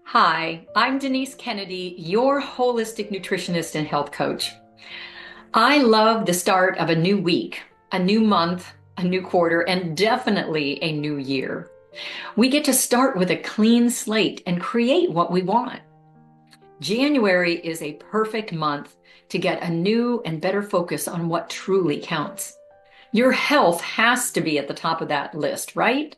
Hi, I'm Denise Kennedy, your holistic nutritionist and health coach. I love the start of a new week, a new month, a new quarter, and definitely a new year. We get to start with a clean slate and create what we want. January is a perfect month to get a new and better focus on what truly counts. Your health has to be at the top of that list, right?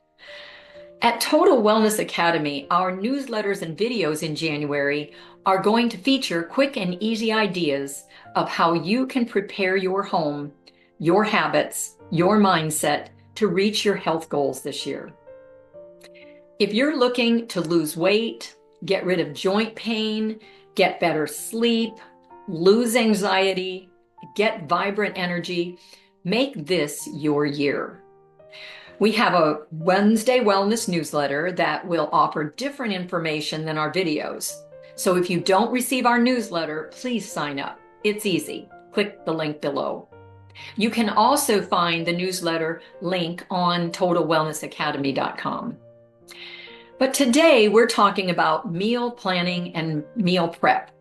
At Total Wellness Academy, our newsletters and videos in January are going to feature quick and easy ideas of how you can prepare your home, your habits, your mindset to reach your health goals this year. If you're looking to lose weight, get rid of joint pain, get better sleep, lose anxiety, get vibrant energy, make this your year. We have a Wednesday wellness newsletter that will offer different information than our videos. So if you don't receive our newsletter, please sign up. It's easy. Click the link below. You can also find the newsletter link on totalwellnessacademy.com. But today we're talking about meal planning and meal prep,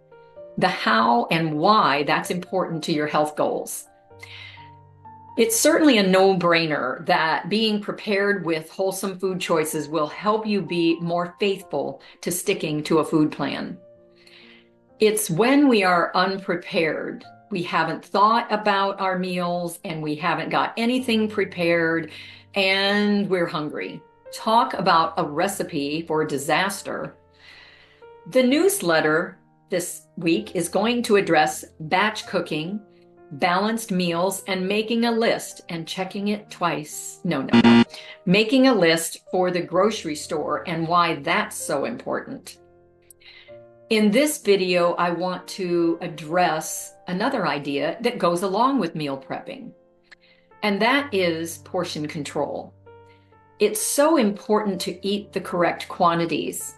the how and why that's important to your health goals. It's certainly a no-brainer that being prepared with wholesome food choices will help you be more faithful to sticking to a food plan. It's when we are unprepared, we haven't thought about our meals and we haven't got anything prepared and we're hungry. Talk about a recipe for disaster. The newsletter this week is going to address batch cooking, balanced meals, and making a list and checking it twice. No. Making a list for the grocery store and why that's so important. In this video, I want to address another idea that goes along with meal prepping, and that is portion control. It's so important to eat the correct quantities.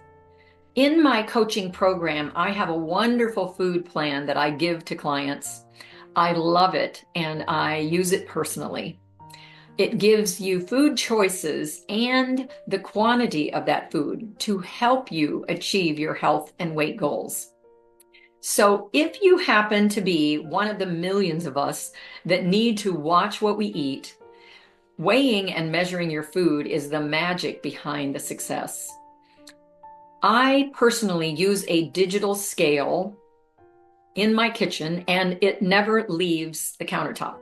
In my coaching program, I have a wonderful food plan that I give to clients. I love it and I use it personally. It gives you food choices and the quantity of that food to help you achieve your health and weight goals. So if you happen to be one of the millions of us that need to watch what we eat, weighing and measuring your food is the magic behind the success. I personally use a digital scale in my kitchen, and it never leaves the countertop.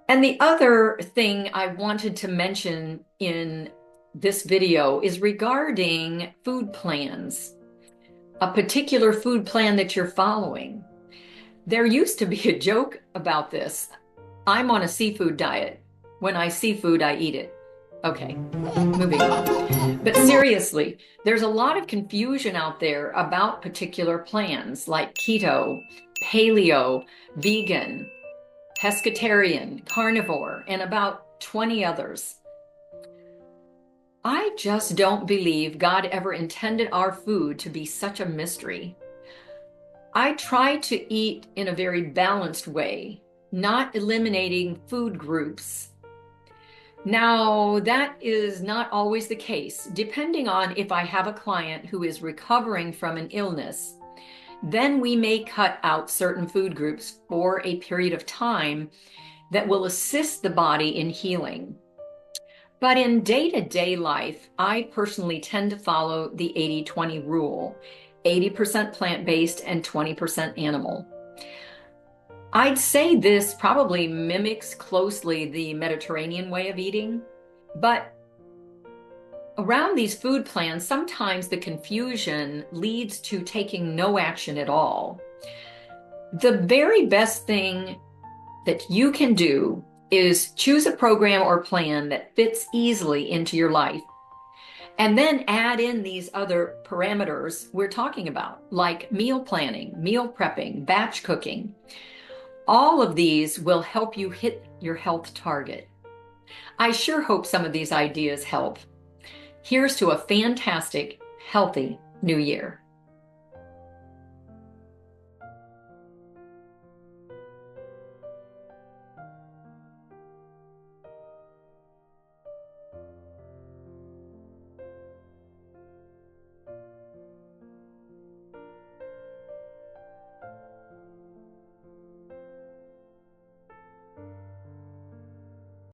And the other thing I wanted to mention in this video is regarding food plans, a particular food plan that you're following. There used to be a joke about this. I'm on a seafood diet. When I see food, I eat it. Okay, moving on. But seriously, there's a lot of confusion out there about particular plans like keto, paleo, vegan, pescatarian, carnivore, and about 20 others. I just don't believe God ever intended our food to be such a mystery. I try to eat in a very balanced way, not eliminating food groups. Now, that is not always the case. Depending on if I have a client who is recovering from an illness, then we may cut out certain food groups for a period of time that will assist the body in healing. But in day-to-day life, I personally tend to follow the 80-20 rule, 80% plant-based and 20% animal. I'd say this probably mimics closely the Mediterranean way of eating, but around these food plans, sometimes the confusion leads to taking no action at all. The very best thing that you can do is choose a program or plan that fits easily into your life, and then add in these other parameters we're talking about, like meal planning, meal prepping, batch cooking. All of these will help you hit your health target. I sure hope some of these ideas help. Here's to a fantastic, healthy new year.